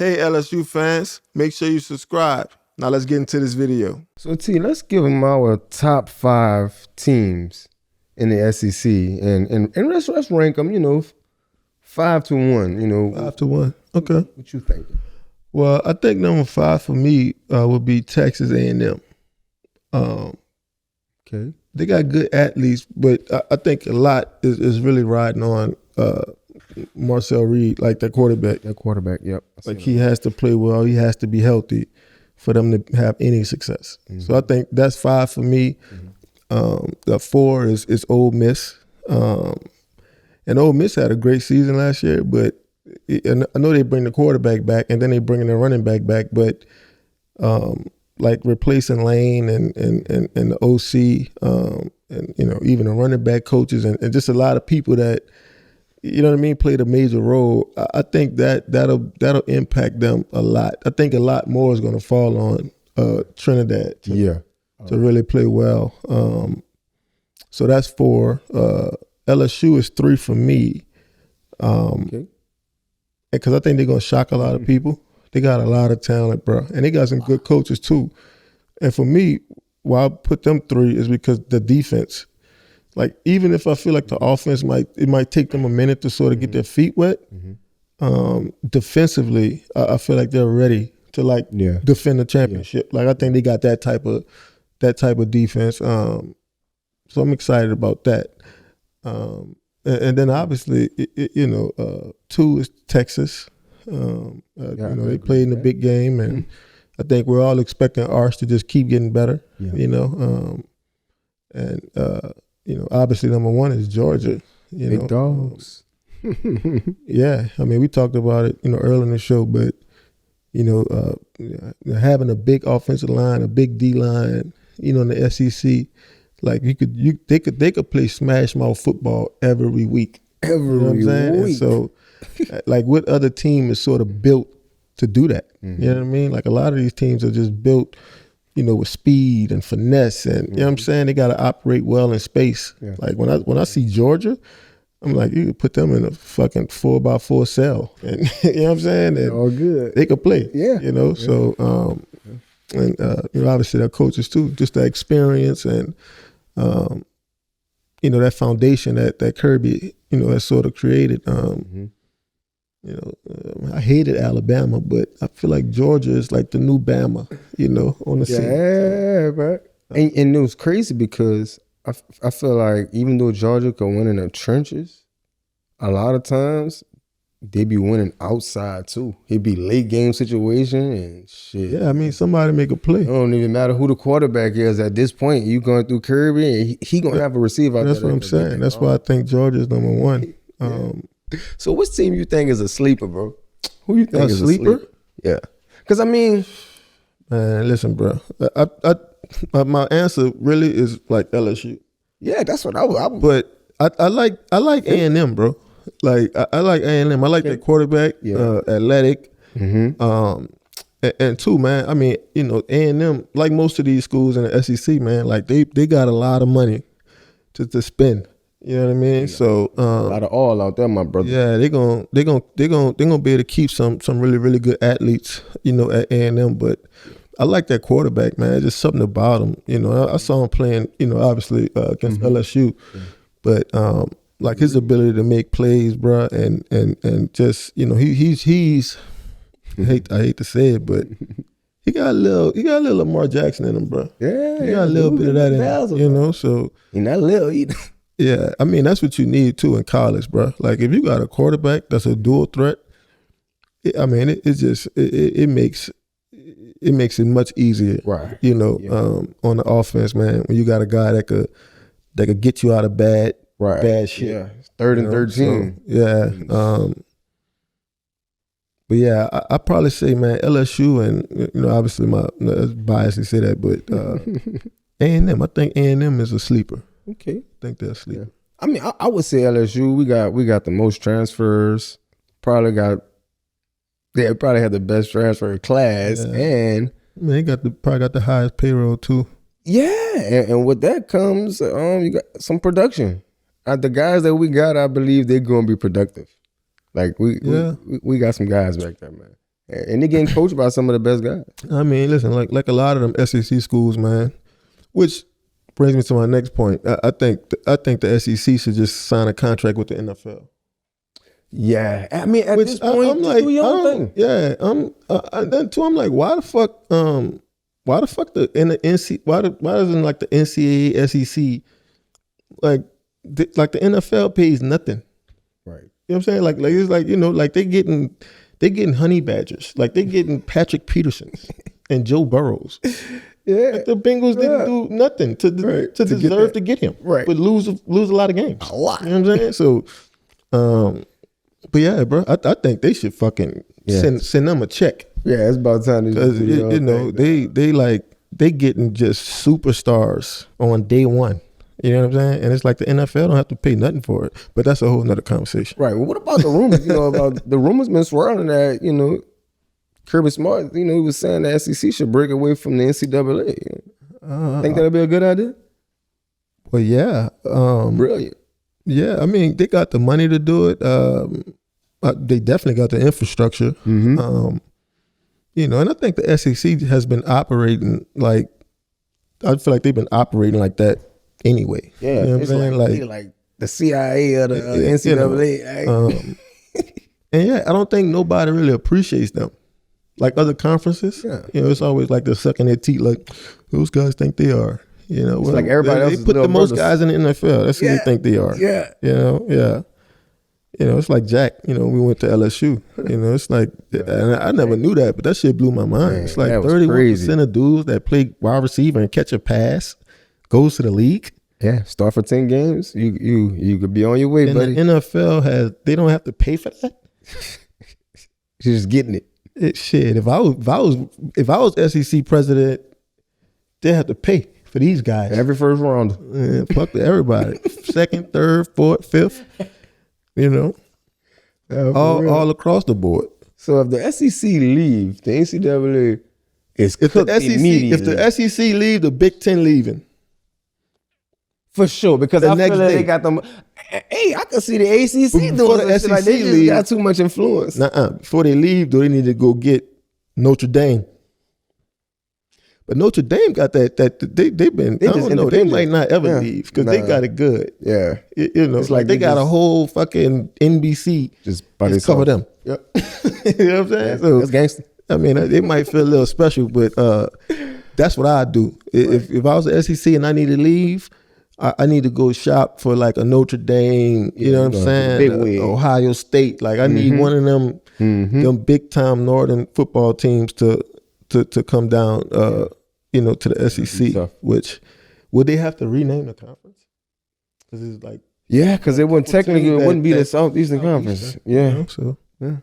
Hey LSU fans, make sure you subscribe. Now let's get into this video. So T, let's give them our top 5 teams in the SEC and let's rank them, 5 to 1, 5 to 1. Okay. What you thinking? Well, I think number 5 for me would be Texas A&M. Okay. They got good athletes, but I think a lot is really riding on Marcel Reed, like that quarterback. That quarterback, yep. Like he has to play well. He has to be healthy for them to have any success. Mm-hmm. So I think that's 5 for me. Mm-hmm. The 4 is Ole Miss. And Ole Miss had a great season last year, but I know they bring the quarterback back and then they bring the running back back, but like replacing Lane and the OC and even the running back coaches and just a lot of people that played a major role. I think that'll impact them a lot. I think a lot more is going to fall on Trinidad to really play well. So that's 4. LSU is 3 for me. Okay. Because I think they're going to shock a lot of people. They got a lot of talent, bro. And they got some good coaches too. And for me, why I put them 3 is because the defense. Like, even if I feel like the offense might take them a minute to sort of get their feet wet, defensively, I feel like they're ready to defend the championship. Like, I think they got that type of defense. So I'm excited about that. And then obviously, 2 is Texas. They played in a big game, and I think we're all expecting ours to just keep getting better. Obviously number 1 is Georgia. Big dogs. Yeah, I mean, we talked about it, earlier in the show, but having a big offensive line, a big D line, in the SEC, like they could play smash mouth football every week. Every week. And so, like, what other team is sort of built to do that? Mm-hmm. You know what I mean? Like, a lot of these teams are just built, with speed and finesse, and you know what I'm saying? They got to operate well in space. Yeah. Like when I see Georgia, I'm like, you could put them in a fucking 4x4 cell, and you know what I'm saying? And all good. They could play. Yeah. So obviously their coaches too, just that experience and that foundation that Kirby has sort of created. I hated Alabama, but I feel like Georgia is like the new Bama, on the scene. Yeah, bro. And it was crazy because I feel like even though Georgia could win in the trenches, a lot of times they be winning outside too. It'd be late game situation and shit. Yeah, I mean, somebody make a play. It don't even matter who the quarterback is at this point. You going through Kirby and he gonna have a receiver out there. That's what I'm saying. That's why I think Georgia's number 1. So which team you think is a sleeper, bro? Who you think is a sleeper? Yeah. Because, I mean... Man, listen, bro. My answer really is like LSU. Yeah, that's what I would. But I like A&M, bro. Like, I like A&M. I like that quarterback, athletic. Mm-hmm. And 2, man, I mean, A&M, like most of these schools in the SEC, man, like they got a lot of money to spend. You know what I mean? Yeah. So a lot of all out there, my brother. Yeah, they're gonna be able to keep some really, really good athletes, at A&M. But I like that quarterback, man. It's just something about him. I saw him playing, obviously against LSU, but like his ability to make plays, bro, and just he's I hate to say it, but he got a little Lamar Jackson in him, bro. Yeah, he got a little bit of that in him, So and that little. Yeah, I mean, that's what you need too in college, bro. Like, if you got a quarterback that's a dual threat, it makes it much easier, right? On the offense, man. When you got a guy that could get you out of bad shit. Yeah, 3rd and 13. So, but yeah, I probably say, man, LSU and obviously it's biased to say that, but A&M. I think A&M is a sleeper. Okay, I think they're asleep. Yeah. I mean, I would say LSU. We got the most transfers. They probably had the best transfer class, and they probably got the highest payroll too. Yeah, and with that comes you got some production. The guys that we got, I believe they're gonna be productive. Like we got some guys back there, man. And they're getting coached by some of the best guys. I mean, listen, like a lot of them SEC schools, man. Which brings me to my next point. I think the SEC should just sign a contract with the NFL. Yeah, I mean, at this point, I'm like, do your own thing. Yeah, then too, I'm like, why the fuck the NC why doesn't like the NCAA, SEC, like the NFL pays nothing. Right. You know what I'm saying? Like it's like, you know, like they getting honey badgers, like they getting Patrick Petersons and Joe Burrows. Yeah, like the Bengals didn't do nothing to deserve to get him. Right, but lose a lot of games. A lot. You know what I'm saying? So, but yeah, bro, I think they should fucking send them a check. Yeah, it's about time. Because you know they getting just superstars on day one. You know what I'm saying? And it's like the NFL don't have to pay nothing for it. But that's a whole nother conversation. Right. Well, what about the rumors? You know, about the rumors been swirling that, you know, Kirby Smart, you know, he was saying the SEC should break away from the NCAA. Think that'd be a good idea? Well, yeah. Brilliant. Yeah, I mean, they got the money to do it. They definitely got the infrastructure. Mm-hmm. You know, and I think the SEC has been operating like, I feel like they've been operating like that anyway. Yeah, you know what it's I'm saying? like the CIA or the NCAA. You know, and yeah, I don't think nobody really appreciates them. Like other conferences, you know, it's always like they're sucking their teeth. Like those guys think they are. You know, it's like everybody else. They put the most guys in the NFL. That's who they think they are. Yeah, you know, yeah. You know, it's like Jack. You know, we went to LSU. You know, it's like, and I never knew that, but that shit blew my mind. Man, it's like 31% of dudes that play wide receiver and catch a pass goes to the league. Yeah, start for 10 games. You could be on your way, and buddy. The NFL they don't have to pay for that. You're just getting it. Shit, if I was SEC president, they have to pay for these guys every first round. Fuck everybody, second, third, fourth, fifth. You know, all across the board. So if the SEC leave, the NCAA is cooked immediately. If the SEC leave, the Big Ten leaving for sure. Because I feel like they got them. Hey, I can see the ACC doing that shit. Like they just got too much influence. Before they leave, though, they need to go get Notre Dame. But Notre Dame got that they've been. I don't know. They might not ever leave because they got it good. Yeah, you know, it's like they got a whole fucking NBC just cover them. Yep. You know what I'm saying? So that's gangster. I mean, they might feel a little special, but that's what I do. If I was the SEC and I need to leave, I need to go shop for like a Notre Dame, you know what I'm saying? Ohio State. Like I need one of them big time Northern football teams to come down, you know, to the SEC. Which would they have to rename the conference? Because it's like because it wouldn't technically it wouldn't be the Southeastern Conference. Yeah, you know, so yeah,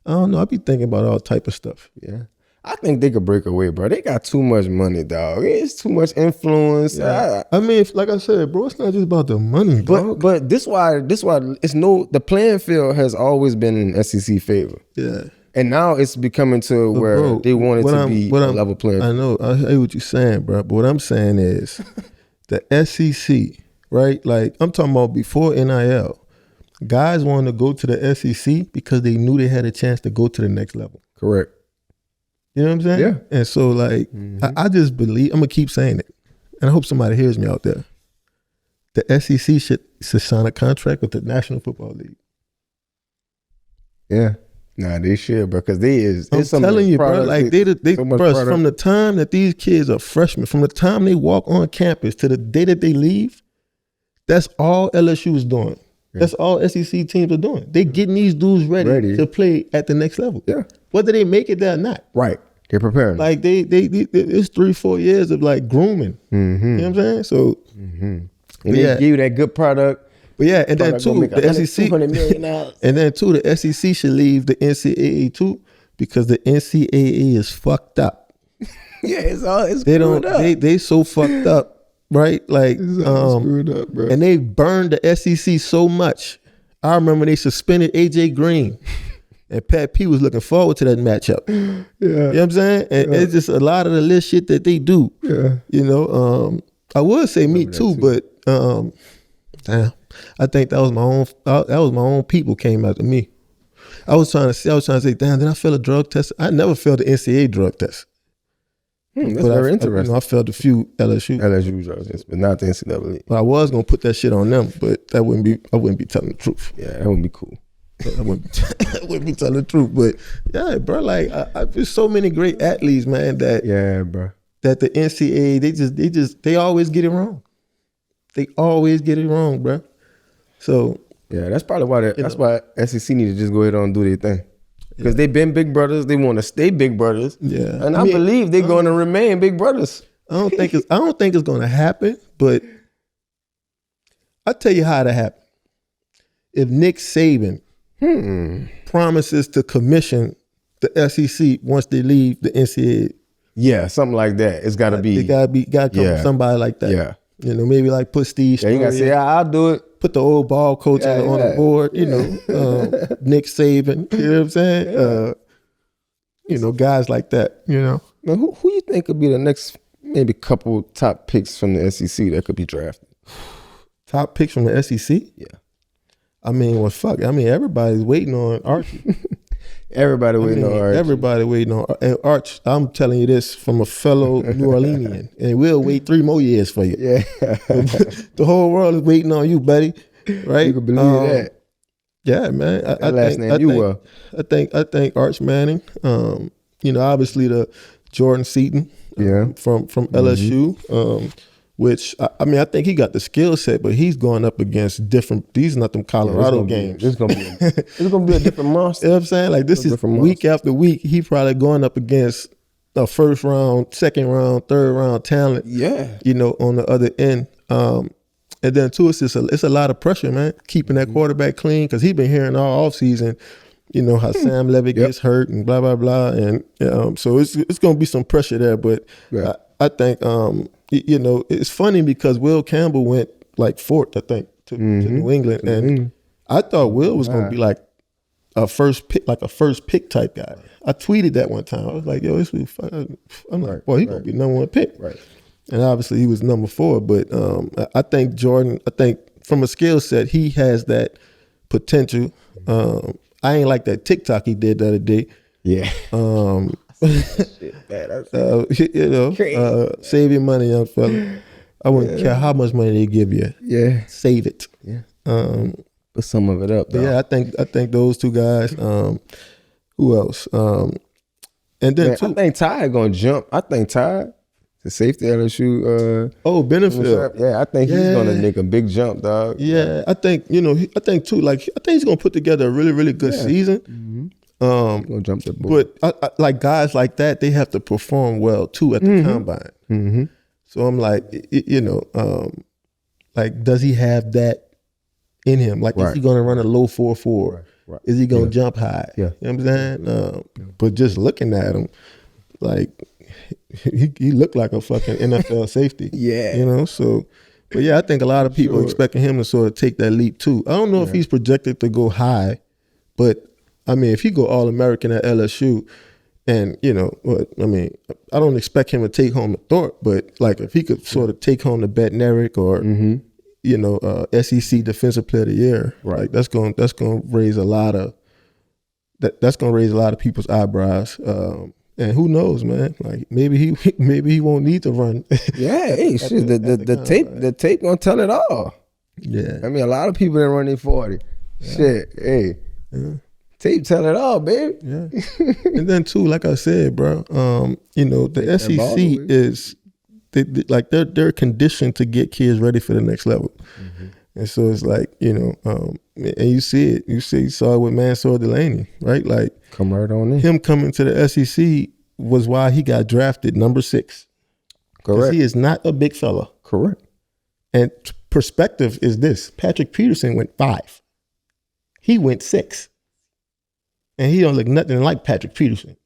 I don't know. I be thinking about all type of stuff. Yeah. I think they could break away, bro. They got too much money, dog. It's too much influence. Yeah. I mean, like I said, bro, it's not just about the money, bro. But this why it's the playing field has always been in SEC favor. Yeah. And now it's becoming to where they want it to be a level playing. I know. I hear what you're saying, bro. But what I'm saying is the SEC, right? Like I'm talking about before NIL, guys wanted to go to the SEC because they knew they had a chance to go to the next level. Correct. You know what I'm saying? Yeah. And so like, I just believe, I'm going to keep saying it. And I hope somebody hears me out there. The SEC should sign a contract with the National Football League. Yeah. Nah, they should, bro, because I'm telling you, bro, like bro, from the time that these kids are freshmen, from the time they walk on campus to the day that they leave, that's all LSU is doing. Yeah. That's all SEC teams are doing. They getting these dudes ready to play at the next level. Yeah. Whether they make it there or not. Right. They're preparing. Like they it's 3-4 years of like grooming. You know what I'm saying? So and they give you that good product. But yeah, and then too, the SEC and then too, the SEC should leave the NCAA too, because the NCAA is fucked up. Yeah, it's screwed up. They so fucked up, right? Like screwed up, bro. And they burned the SEC so much. I remember they suspended AJ Green. And Pat P was looking forward to that matchup. Yeah. You know what I'm saying? And it's just a lot of the little shit that they do. Yeah. You know, I would say me too, but damn, I think that was my own people came after me. I was trying to say, damn, did I fail a drug test? I never failed the NCAA drug test. That's very interesting. I failed a few LSU drug tests, but not the NCAA. But I was gonna put that shit on them, but I wouldn't be telling the truth. Yeah, that wouldn't be cool. I wouldn't be telling the truth. But yeah, bro, like there's so many great athletes, man, that that the NCAA they always get it wrong. They always get it wrong, bro. So yeah, that's probably why why SEC need to just go ahead and do their thing. Because they've been big brothers, they want to stay big brothers. Yeah, and I believe they're going to remain big brothers. I don't think it's going to happen, but I'll tell you how to happen. If Nick Saban promises to commission the SEC once they leave the NCAA, yeah, something like that. It's got to be. It got to come from somebody like that. Yeah, you know, maybe like put Steve. Yeah, you got to say, I'll do it. Put the old ball coach on the board, you know, Nick Saban, you know what I'm saying? Yeah. You know, guys like that, you know. Now, who you think could be the next maybe couple top picks from the SEC that could be drafted? Top picks from the SEC? Yeah. I mean, well, fuck. I mean, everybody's waiting on Archie. Everybody waiting on Archie. Everybody waiting on Arch. I'm telling you this from a fellow New Orleanian, and we'll wait 3 more years for you. Yeah, the whole world is waiting on you, buddy. Right? You can believe that. Yeah, man. I think Arch Manning. You know, obviously the Jordan Seaton. From LSU. Which I mean, I think he got the skill set, but he's going up against different. These are not them Colorado games. It's gonna be a different monster. You know what I'm saying? Like this is week after week. He probably going up against a first round, second round, third round talent. Yeah, you know, on the other end. And then too, it's a lot of pressure, man. Keeping that quarterback clean because he's been hearing all offseason, you know, how Sam Levitt gets hurt and blah blah blah, and so it's gonna be some pressure there. But I think. You know, it's funny because Will Campbell went like 4th, I think, to New England, and I thought Will was going to be like a first pick type guy. I tweeted that one time. I was like, "Yo, this is fun." I'm like, "Boy, he's going to be number 1 pick." Right. And obviously, he was number 4. But I think Jordan. I think from a skill set, he has that potential. I ain't like that TikTok he did the other day. Yeah. You know, save your money, young fella. I wouldn't care how much money they give you. Yeah, save it. Yeah, put some of it up. Though. Yeah, I think those 2 guys. Who else? And then I think Ty gonna jump. I think Ty, the safety LSU. Benefield. Yeah, I think he's gonna make a big jump, dog. Yeah, I think I think too. Like I think he's gonna put together a really really good season. Mm-hmm. Gonna jump the board. But I, like guys like that, they have to perform well too at the combine. Mm-hmm. So I'm like, you know, like does he have that in him? Like, is he going to run a low 4.4? Right. Is he going to jump high? Yeah. You know what I'm saying? But just looking at him, like he looked like a fucking NFL safety. Yeah. You know, so. But yeah, I think a lot of people are expecting him to sort of take that leap too. I don't know if he's projected to go high, but I mean, if he go All-American at LSU, and you know, I mean, I don't expect him to take home the Thorpe, but like if he could sort of take home the Bednarik or you know, SEC Defensive Player of the Year, like that's going to raise a lot of people's eyebrows. And who knows, man? Like maybe he won't need to run. Yeah, hey, shit, the tape gonna tell it all. Yeah, I mean, a lot of people that run their 40. Yeah. Shit, hey. Yeah. Tape tell it all, baby. Yeah. And then too, like I said, bro, you know, the SEC is they're conditioned to get kids ready for the next level. And so it's like, you know, and you see it. You saw it with Mansour Delaney, right? Like come right on in. Him coming to the SEC was why he got drafted number 6. Correct. He is not a big fella. Correct. And perspective is this. Patrick Peterson went 5. He went 6. And he don't look nothing like Patrick Peterson.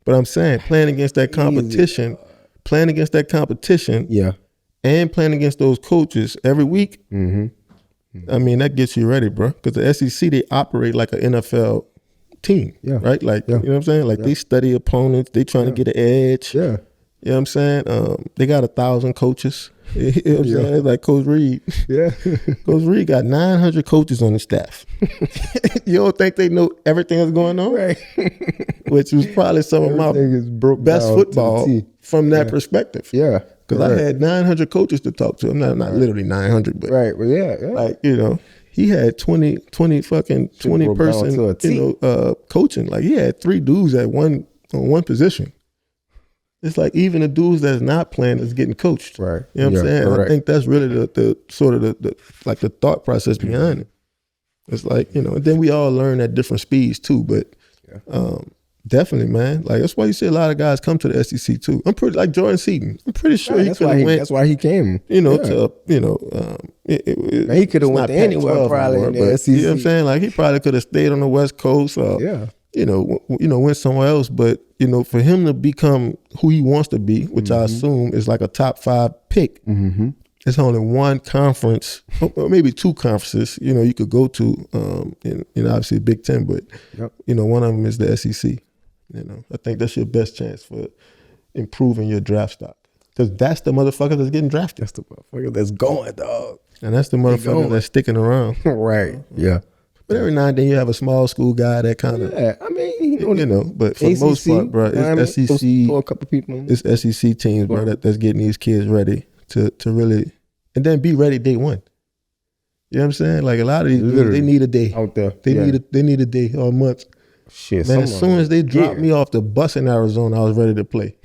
But I'm saying playing against that competition, yeah, and playing against those coaches every week, I mean, that gets you ready, bro. Because the SEC, they operate like an NFL team, right? Like, you know what I'm saying? Like they study opponents, they trying to get an edge. Yeah. You know what I'm saying? They got 1,000 coaches. You know what I'm saying? It's like Coach Reed. Yeah. Coach Reed got 900 coaches on his staff. You don't think they know everything that's going on? Right. Which was probably some of my best football from that perspective. Yeah. Because I had 900 coaches to talk to. I'm not literally 900, but right. Well, yeah. Like, you know, he had 20 person, coaching. Like he had 3 dudes on one position. It's like even the dudes that's not playing is getting coached. Right. You know what I'm saying? Correct. I think that's really the sort of the thought process behind it. It's like, you know, and then we all learn at different speeds too, but definitely, man. Like that's why you see a lot of guys come to the SEC too. I'm pretty like Jordan Seaton. I'm pretty sure he could have went. That's why he came. You know, he could have went anywhere probably in the SEC. You know what I'm saying? Like he probably could have stayed on the West Coast or went somewhere else. But you know, for him to become who he wants to be, which I assume is like a top 5 pick. Mm-hmm. It's only one conference, or maybe 2 conferences, you know, you could go to, obviously Big Ten, but, you know, one of them is the SEC. You know, I think that's your best chance for improving your draft stock. Because that's the motherfucker that's getting drafted. That's the motherfucker that's going, dog. And that's the motherfucker that's sticking around. Right, yeah. But every now and then you have a small school guy that kind of, I mean, but for the most part, bro, it's SEC, a couple people. It's SEC teams, bro, that's getting these kids ready to really, and then be ready day one. You know what I'm saying? Like a lot of these dudes, they need a day out there. They need a day or a month. Shit, man, as soon as they dropped me off the bus in Arizona, I was ready to play.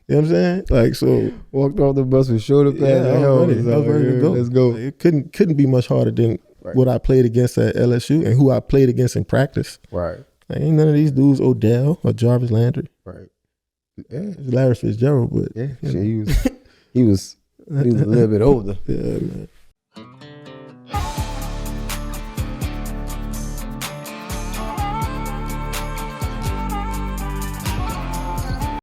You know what I'm saying? Like, so walked off the bus with shoulder pads. I was ready to go. Let's go. Like, it couldn't be much harder than what I played against at LSU and who I played against in practice. Right. Like, ain't none of these dudes Odell or Jarvis Landry. Right. Yeah. Larry Fitzgerald, but he was a little bit older. Yeah, man.